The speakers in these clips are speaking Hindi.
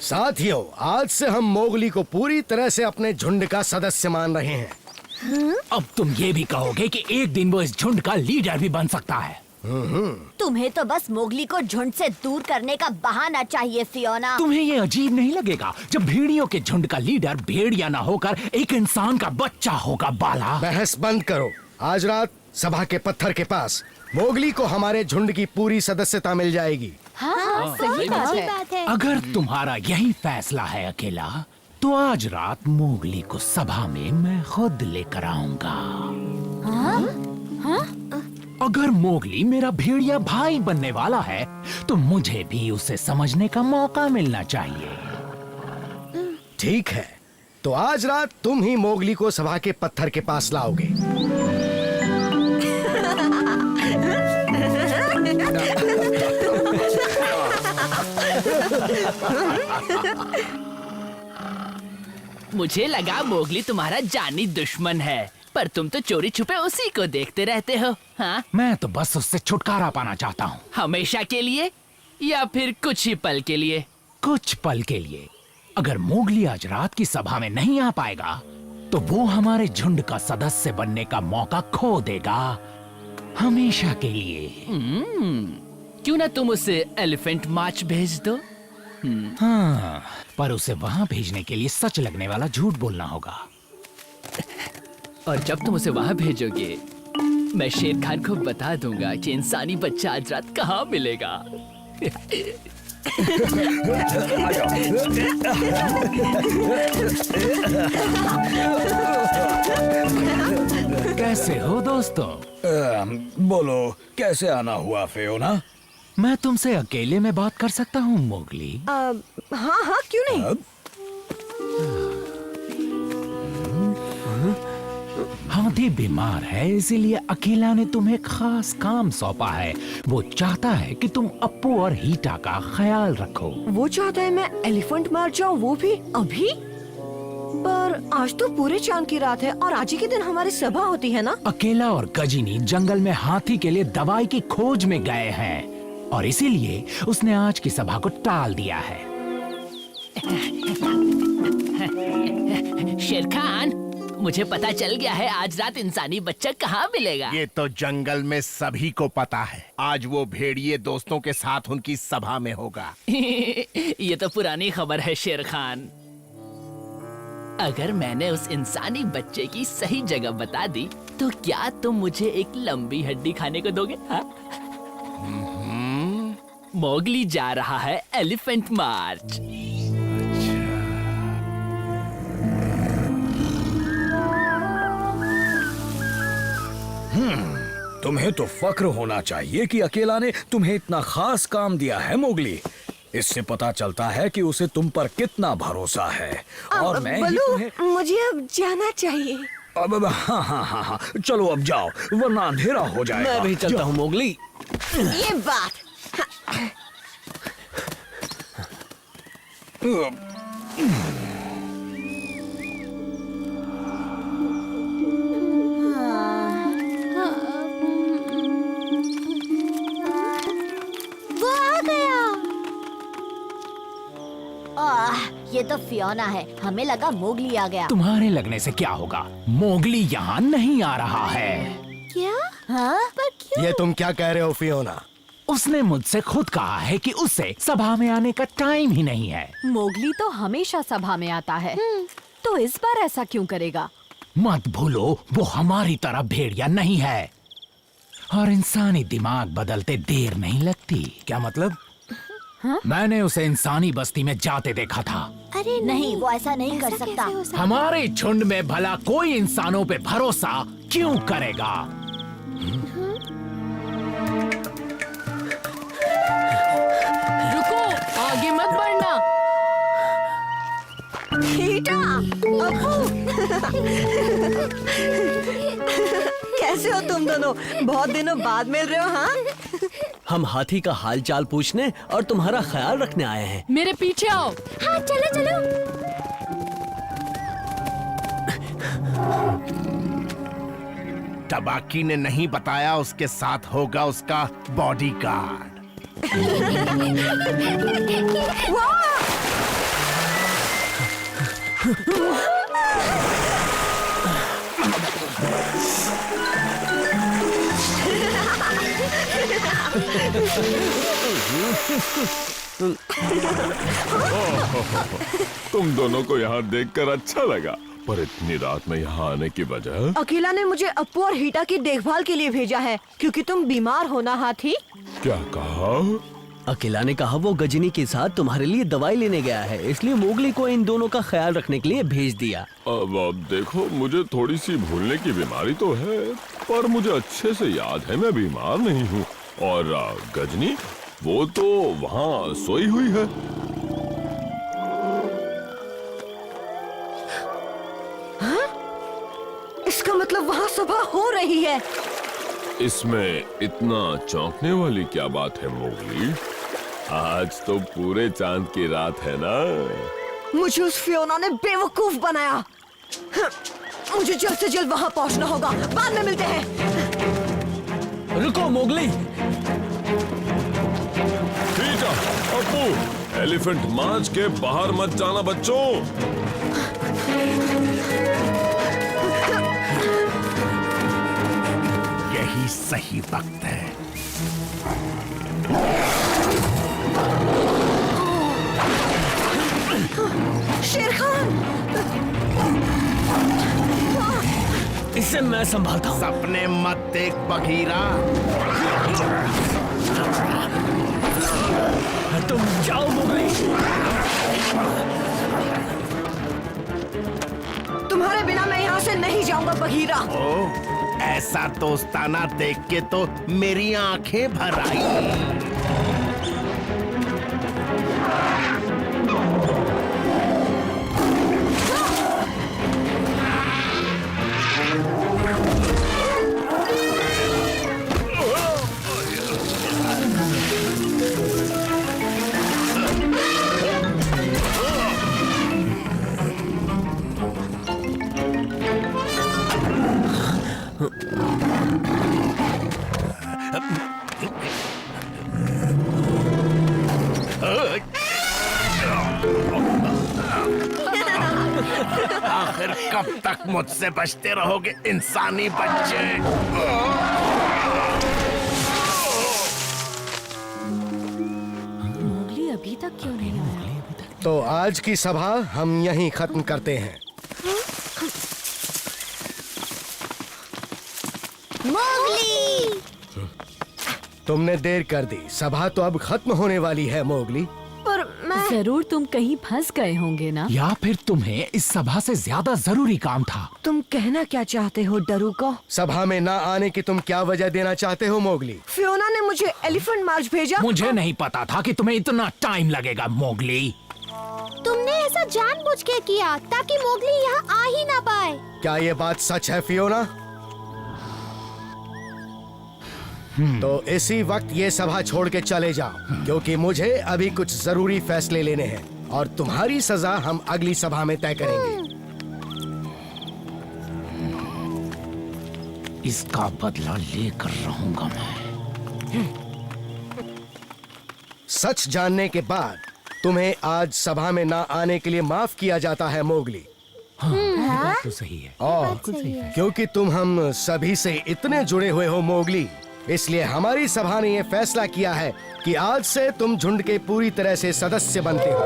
साथियों, आज से हम मोगली को पूरी तरह से अपने झुंड का सदस्य मान रहे हैं। अब तुम ये भी कहोगे कि एक दिन वो इस झुंड का लीडर भी बन सकता है। तुम्हें तो बस मोगली को झुंड से दूर करने का बहाना चाहिए, फियोना। तुम्हें ये अजीब नहीं लगेगा जब भेड़ियों के झुंड का लीडर भेड़िया ना होकर एक इंसान का बच्चा होगा? बाला, बहस बंद करो। आज रात सभा के पत्थर के पास मोगली को हमारे झुंड की पूरी सदस्यता मिल जाएगी। हाँ, सही बात है। अगर तुम्हारा यही फैसला है अकेला, तो आज रात मोगली को सभा में मैं खुद लेकर आऊंगा। अगर मोगली मेरा भेड़िया भाई बनने वाला है, तो मुझे भी उसे समझने का मौका मिलना चाहिए। ठीक है, तो आज रात तुम ही मोगली को सभा के पत्थर के पास लाओगे। मुझे लगा मोगली तुम्हारा जानी दुश्मन है, पर तुम तो चोरी छुपे उसी को देखते रहते हो। हाँ? मैं तो बस उससे छुटकारा पाना चाहता हूँ। हमेशा के लिए या फिर कुछ ही पल के लिए? कुछ पल के लिए। अगर मोगली आज रात की सभा में नहीं आ पाएगा, तो वो हमारे झुंड का सदस्य बनने का मौका खो देगा, हमेशा के लिए। क्यों ना तुम उसे एलिफेंट मार्च भेज दो? हाँ, पर उसे वहाँ भेजने के लिए सच लगने वाला झूठ बोलना होगा। और जब तुम उसे वहाँ भेजोगे, मैं शेर खान को बता दूंगा कि इंसानी बच्चा आज रात कहाँ मिलेगा। कैसे हो दोस्तों? बोलो, कैसे आना हुआ फियोना? मैं तुमसे अकेले में बात कर सकता हूँ मोगली? हाँ, क्यों नहीं? हाथी बीमार है, इसीलिए अकेला ने तुम्हें खास काम सौंपा है। वो चाहता है कि तुम अप्पू और हीटा का ख्याल रखो। वो चाहता है मैं एलिफेंट मार जाऊँ, वो भी अभी? पर आज तो पूरे चांद की रात है और आज ही के दिन हमारी सभा होती है ना। अकेला और गजिनी जंगल में हाथी के लिए दवाई की खोज में गए हैं, और इसीलिए उसने आज की सभा को टाल दिया है। शेर खान, मुझे पता चल गया है आज रात इंसानी बच्चा कहाँ मिलेगा। ये तो जंगल में सभी को पता है। आज वो भेड़िए दोस्तों के साथ उनकी सभा में होगा। ये तो पुरानी खबर है शेर खान। अगर मैंने उस इंसानी बच्चे की सही जगह बता दी, तो क्या तुम मुझे एक लंबी हड्डी खाने को दोगे? हाँ? मोगली जा रहा है एलिफेंट मार्च। तुम्हें तो फक्र होना चाहिए कि अकेला ने तुम्हें इतना खास काम दिया है मोगली। इससे पता चलता है कि उसे तुम पर कितना भरोसा है। और मैं ही तुम्हें... मुझे अब जाना चाहिए। अब हाँ, चलो अब जाओ, वरना अंधेरा हो जाएगा। मैं भी चलता हूँ मोगली। ये बात। वो आ गया। ये तो फियोना है। हमें लगा मोगली आ गया। तुम्हारे लगने से क्या होगा? मोगली यहाँ नहीं आ रहा है। क्या? हाँ? पर क्यों? ये तुम क्या कह रहे हो फियोना? उसने मुझसे खुद कहा है कि उसे सभा में आने का टाइम ही नहीं है। मोगली तो हमेशा सभा में आता है, तो इस बार ऐसा क्यों करेगा? मत भूलो, वो हमारी तरह भेड़िया नहीं है, और इंसानी दिमाग बदलते देर नहीं लगती। क्या मतलब? मैंने उसे इंसानी बस्ती में जाते देखा था। अरे नहीं, वो ऐसा नहीं कर सकता। हमारे झुंड में भला कोई इंसानों पे भरोसा क्यों करेगा? रुको, आगे मत बढ़ना। हीटा, कैसे हो तुम दोनों? बहुत दिनों बाद मिल रहे हो। हाँ, हम हाथी का हाल चाल पूछने और तुम्हारा ख्याल रखने आए हैं। मेरे पीछे आओ। हाँ, चलो चलो। तबाकी ने नहीं बताया उसके साथ होगा उसका बॉडीगार्ड। तुम दोनों को यहाँ देखकर अच्छा लगा, पर इतनी रात में यहाँ आने की वजह? अकेला ने मुझे अप्पू और हीटा की देखभाल के लिए भेजा है, क्योंकि तुम बीमार हो ना हाथी। क्या कहा? अकेला ने कहा वो गजनी के साथ तुम्हारे लिए दवाई लेने गया है, इसलिए मोगली को इन दोनों का ख्याल रखने के लिए भेज दिया। अब देखो, मुझे थोड़ी सी भूलने की बीमारी तो है, पर मुझे अच्छे से याद है मैं बीमार नहीं हूँ। और गजनी वो तो वहाँ सोई हुई है। इसका मतलब वहाँ सभा हो रही है। इसमें इतना चौंकने वाली क्या बात है मोगली? आज तो पूरे चांद की रात है ना। मुझे उस फियोना ने बेवकूफ बनाया। मुझे जल्द से जल्द वहाँ पहुँचना होगा। बाद में मिलते हैं। रुको मोगली। हीटा, अप्पू, एलिफेंट मार्च के बाहर मत जाना बच्चों। यही सही वक्त है। शेर खान, इसे मैं संभालता हूँ। सपने मत देख बघीरा। तुम जाओ मोगली। तुम्हारे बिना मैं यहाँ से नहीं जाऊंगा बघीरा। ओ, ऐसा दोस्ताना देख के तो मेरी आंखें भर आई। आखिर कब तक मुझसे बचते रहोगे इंसानी बच्चे? मोगली अभी तक क्यों नहीं आया? तो आज की सभा हम यहीं खत्म करते हैं। मोगली! तुमने देर कर दी, सभा तो अब खत्म होने वाली है मोगली। पर मैं जरूर तुम कहीं फंस गए होंगे ना? या फिर तुम्हें इस सभा से ज्यादा जरूरी काम था? तुम कहना क्या चाहते हो डरू को? सभा में ना आने की तुम क्या वजह देना चाहते हो मोगली? फियोना ने मुझे एलिफेंट मार्च भेजा। मुझे नहीं पता था कि तुम्हें इतना टाइम लगेगा मोगली। तुमने ऐसा जानबूझ के किया ताकि मोगली यहाँ आ ही ना पाए। क्या ये बात सच है फियोना? तो इसी वक्त ये सभा छोड़ के चले जाओ, क्योंकि मुझे अभी कुछ जरूरी फैसले लेने हैं और तुम्हारी सजा हम अगली सभा में तय करेंगे। इसका बदला लेकर रहूंगा मैं। सच जानने के बाद तुम्हें आज सभा में ना आने के लिए माफ किया जाता है मोगली। बात तो सही है। और क्योंकि तुम हम सभी से इतने जुड़े हुए हो मोगली, इसलिए हमारी सभा ने यह फैसला किया है कि आज से तुम झुंड के पूरी तरह से सदस्य बनते हो।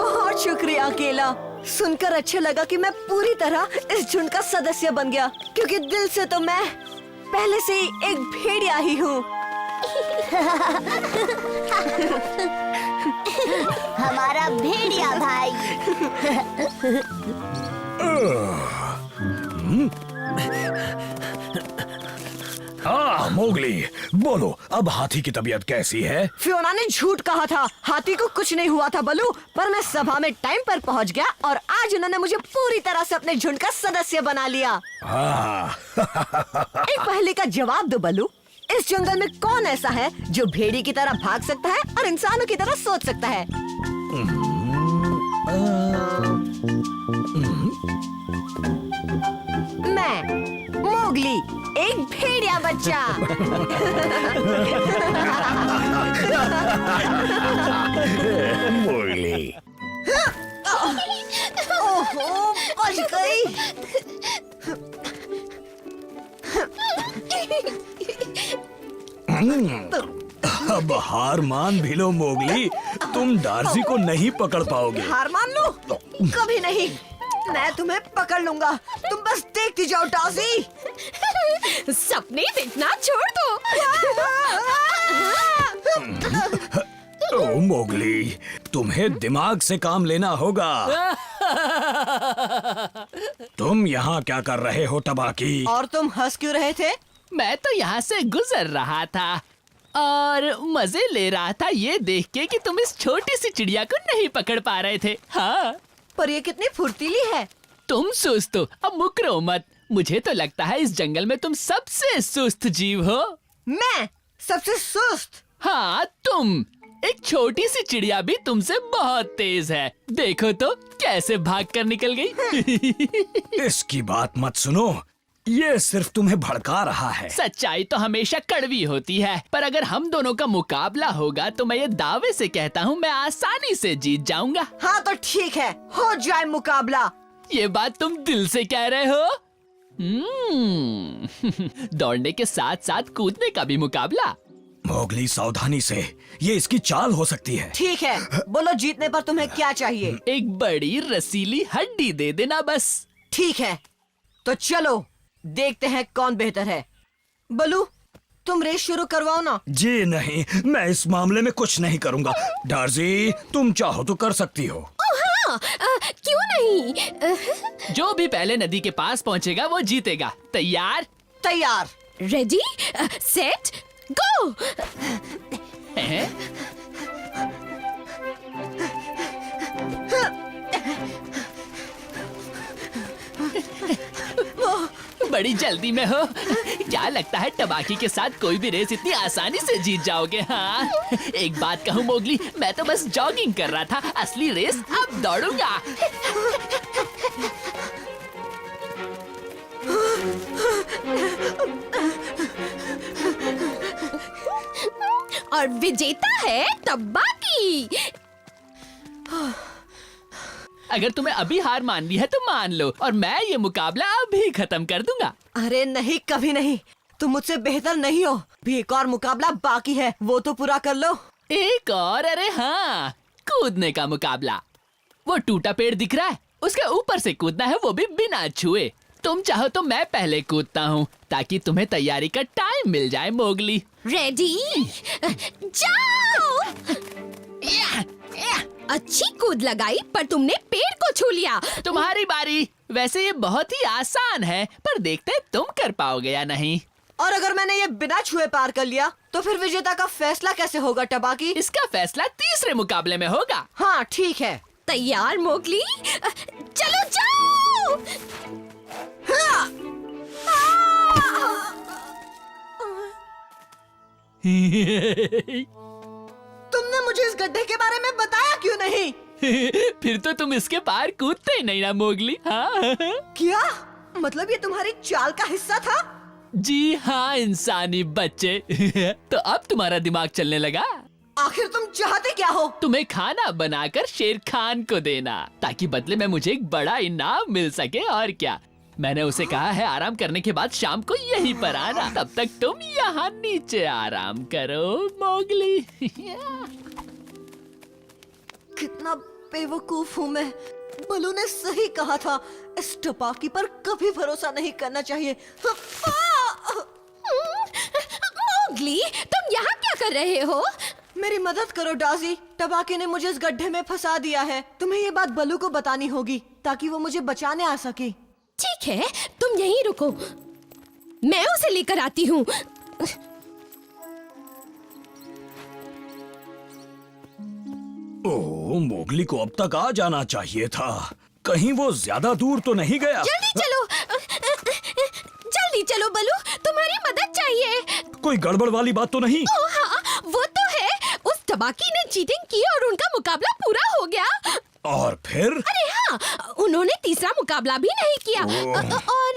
बहुत शुक्रिया अकेला। सुनकर अच्छा लगा कि मैं पूरी तरह इस झुंड का सदस्य बन गया, क्योंकि दिल से तो मैं पहले से ही एक भेड़िया ही हूँ। हमारा भेड़िया भाई। हाँ मोगली, बोलो अब हाथी की तबीयत कैसी है? फियोना ने झूठ कहा था, हाथी को कुछ नहीं हुआ था बलू, पर मैं सभा में टाइम पर पहुंच गया और आज उन्होंने मुझे पूरी तरह से अपने झुंड का सदस्य बना लिया। हाँ। एक पहेली का जवाब दो बलू। इस जंगल में कौन ऐसा है जो भेड़ी की तरह भाग सकता है और इंसानों की तरह सोच सकता है? मैं मोगली, एक भेड़िया बच्चा। मोगली। ओहो, बच गई। अब हार मान भी लो मोगली, तुम डार्सी को नहीं पकड़ पाओगे। हार मान लो? कभी नहीं, मैं तुम्हें पकड़ लूंगा। तुम बस देखती जाओ डार्सी। सपने देखना छोड़ दो। ओ मोगली, तुम्हें दिमाग से काम लेना होगा। तुम यहाँ क्या कर रहे हो तबाकी? और तुम हंस क्यों रहे थे? मैं तो यहाँ से गुजर रहा था और मजे ले रहा था ये देख के कि तुम इस छोटी सी चिड़िया को नहीं पकड़ पा रहे थे। हाँ, पर ये कितनी फुर्तीली है। तुम सुस्त हो, अब मुकरो मत। मुझे तो लगता है इस जंगल में तुम सबसे सुस्त जीव हो। मैं सबसे सुस्त? हाँ, तुम। एक छोटी सी चिड़िया भी तुमसे बहुत तेज है। देखो तो कैसे भाग कर निकल गई। इसकी बात मत सुनो, ये सिर्फ तुम्हें भड़का रहा है। सच्चाई तो हमेशा कड़वी होती है, पर अगर हम दोनों का मुकाबला होगा तो मैं ये दावे से कहता हूँ मैं आसानी से जीत जाऊंगा। हाँ तो ठीक है, हो जाए मुकाबला। ये बात तुम दिल से कह रहे हो? दौड़ने के साथ साथ कूदने का भी मुकाबला। मोगली सावधानी से, ये इसकी चाल हो सकती है। ठीक है, बोलो जीतने पर तुम्हें क्या चाहिए? एक बड़ी रसीली हड्डी दे देना बस। ठीक है, तो चलो देखते हैं कौन बेहतर है। बलू, तुम रेस शुरू करवाओ ना। जी नहीं, मैं इस मामले में कुछ नहीं करूंगा। डार्सी, तुम चाहो तो कर सकती हो। हाँ, क्यों नहीं? जो भी पहले नदी के पास पहुंचेगा वो जीतेगा। तैयार? तैयार। रेडी, सेट, गो। बड़ी जल्दी में हो। क्या लगता है टबाकी के साथ कोई भी रेस इतनी आसानी से जीत जाओगे? हाँ, एक बात कहूँ मोगली, मैं तो बस जॉगिंग कर रहा था, असली रेस अब दौड़ूंगा। और विजेता है टबाकी। अगर तुम्हें अभी हार मान ली है तो मान लो, और मैं ये मुकाबला अभी खत्म कर दूंगा। अरे नहीं, कभी नहीं। तुम मुझसे बेहतर नहीं हो। भी एक और मुकाबला बाकी है, वो तो पूरा कर लो। एक और? अरे हाँ, कूदने का मुकाबला। वो टूटा पेड़ दिख रहा है, उसके ऊपर से कूदना है, वो भी बिना छुए। तुम चाहो तो मैं पहले कूदता हूँ ताकि तुम्हें तैयारी का टाइम मिल जाए। मोगली रेडी, जाओ। अच्छी कूद लगाई, पर तुमने पेड़ को छू लिया। तुम्हारी बारी। वैसे ये बहुत ही आसान है, पर देखते हैं तुम कर पाओगे या नहीं। और अगर मैंने ये बिना छुए पार कर लिया तो फिर विजेता का फैसला कैसे होगा टबाकी? इसका फैसला तीसरे मुकाबले में होगा। हाँ ठीक है। तैयार मोगली? चलो जाओ। तुमने मुझे इस गड्ढे के बारे में बताया क्यों नहीं? फिर तो तुम इसके पार कूदते ही नहीं ना मोगली। हाँ। क्या मतलब ये तुम्हारी चाल का हिस्सा था? जी हाँ इंसानी बच्चे। तो अब तुम्हारा दिमाग चलने लगा? आखिर तुम चाहते क्या हो? तुम्हें खाना बनाकर शेर खान को देना, ताकि बदले में मुझे एक बड़ा इनाम मिल सके। और क्या, मैंने उसे कहा है आराम करने के बाद शाम को यहीं पर आना। तब तक तुम यहाँ नीचे आराम करो मोगली। कितना बेवकूफ हूँ मैं। बलू ने सही कहा था, इस टपाकी पर कभी भरोसा नहीं करना चाहिए। मोगली, तुम यहाँ क्या कर रहे हो? मेरी मदद करो डाजी, टबाकी ने मुझे इस गड्ढे में फंसा दिया है। तुम्हें ये बात बलू को बतानी होगी ताकि वो मुझे बचाने आ सके। ठीक है, तुम यहीं रुको, मैं उसे लेकर आती हूँ। ओह, मोगली को अब तक आ जाना चाहिए था। कहीं वो ज्यादा दूर तो नहीं गया? जल्दी चलो, जल्दी चलो बलू, तुम्हारी मदद चाहिए। कोई गड़बड़ वाली बात तो नहीं? ओह हाँ, वो तो है। उस टबाकी ने चीटिंग की और उनका मुकाबला पूरा हो गया। और फिर? अरे हाँ, उन्होंने तीसरा मुकाबला भी नहीं किया। और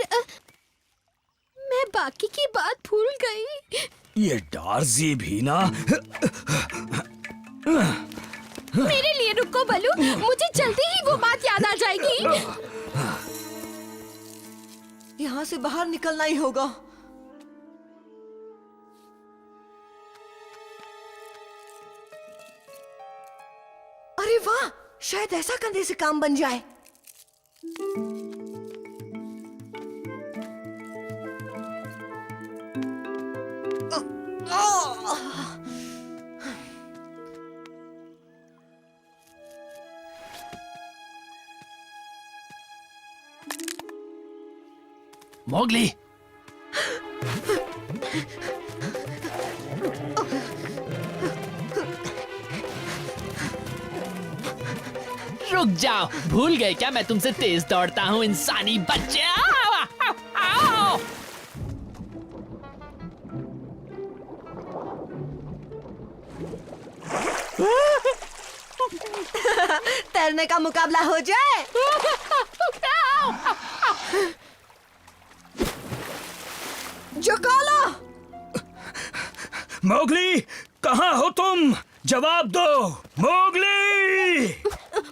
मैं बाकी की बात भूल गई। ये डार्जी भी ना। मेरे लिए ये रुको बलू, मुझे जल्दी ही वो बात याद आ जाएगी। यहाँ से बाहर निकलना ही होगा। अरे वाह, शायद ऐसा कंधे से काम बन जाए। मोगली, रुक जाओ। भूल गए क्या मैं तुमसे तेज दौड़ता हूँ, इंसानी बच्चे? आओ, आओ, आओ। तैरने का मुकाबला हो जाए। जोकाला! मोगली, कहाँ हो तुम? जवाब दो, मोगली!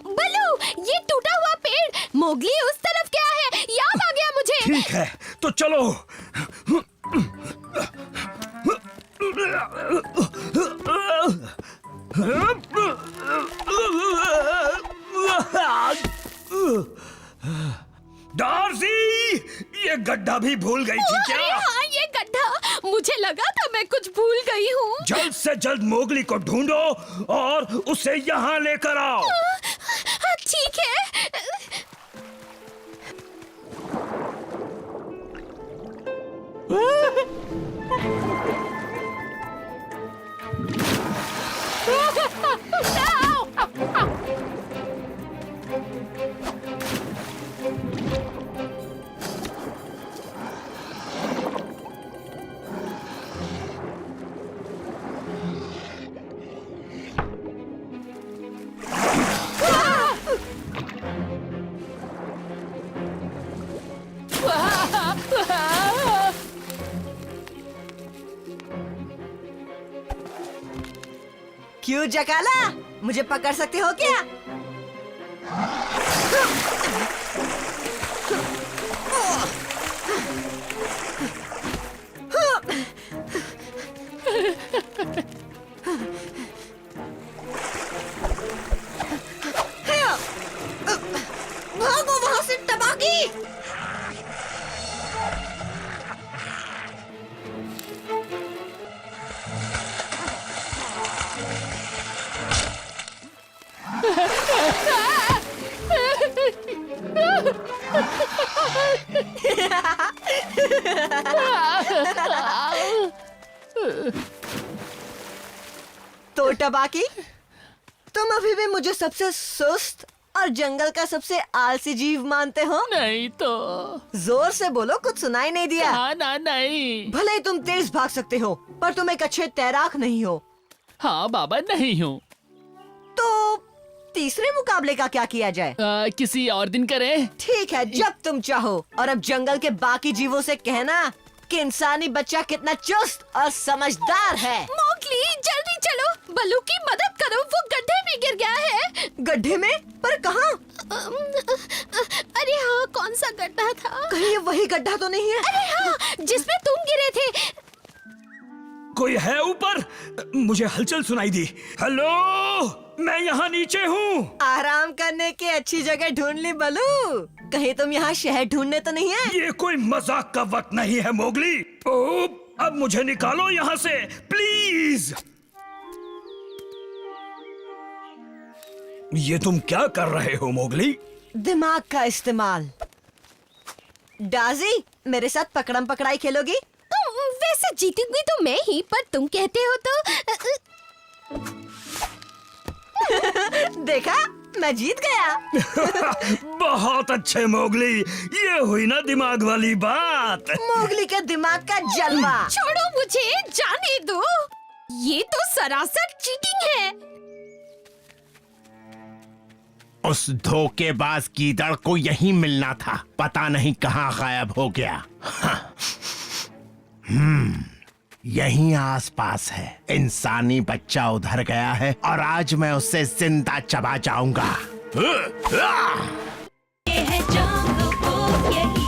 बलू, ये टूटा हुआ पेड़, मोगली उस तरफ क्या है? याद आ गया मुझे। ठीक है, तो चलो। डार्सी, ये गड्ढा भी भूल गई थी क्या? अरे हाँ, ये गड्ढा, मुझे लगा था मैं कुछ भूल गई हूँ। जल्द से जल्द मोगली को ढूंढो और उसे यहाँ लेकर आओ। ठीक है। क्यों जकाला, मुझे पकड़ सकते हो क्या? भागो वहां से टबाकी! तो टबाकी, तुम अभी भी मुझे सबसे सुस्त और जंगल का सबसे आलसी जीव मानते हो? नहीं तो। जोर से बोलो, कुछ सुनाई नहीं दिया। हाँ ना, नहीं। भले ही तुम तेज भाग सकते हो, पर तुम एक अच्छे तैराक नहीं हो। हाँ बाबा, नहीं हूँ। तो तीसरे मुकाबले का क्या किया जाए? किसी और दिन करें। ठीक है, जब तुम चाहो। और अब जंगल के बाकी जीवों से कहना कि इंसानी बच्चा कितना चुस्त और समझदार है। मोगली, जल्दी चलो, बलू की मदद करो, वो गड्ढे में गिर गया है। गड्ढे में? पर कहाँ? अरे हाँ, कौन सा गड्ढा था? कहीं ये वही गड्ढा तो नहीं है? अरे हाँ, जिसमें तुम गिरे थे। कोई है ऊपर? मुझे हलचल सुनाई दी। हेलो, मैं यहाँ नीचे हूँ। आराम करने की अच्छी जगह ढूंढ ली बलू। कहीं तुम यहाँ शहर ढूंढने तो नहीं है? ये कोई मजाक का वक्त नहीं है मोगली। ओ, अब मुझे निकालो यहाँ से, प्लीज। ये तुम क्या कर रहे हो मोगली? दिमाग का इस्तेमाल। डाजी, मेरे साथ पकड़म पकड़ाई खेलोगी? वैसे जीतूंगी तो मैं ही, पर तुम कहते हो तो। देखा, मैं जीत गया। बहुत अच्छे मोगली, ये हुई ना दिमाग वाली बात। मोगली के दिमाग का जलवा। छोड़ो मुझे, जाने दो। ये तो सरासर चीटिंग है। उस धोखेबाज गीदड़ को यहीं मिलना था, पता नहीं कहाँ गायब हो गया। यहीं आसपास है। इंसानी बच्चा उधर गया है और आज मैं उससे जिंदा चबा जाऊंगा। ये है जंगल को यही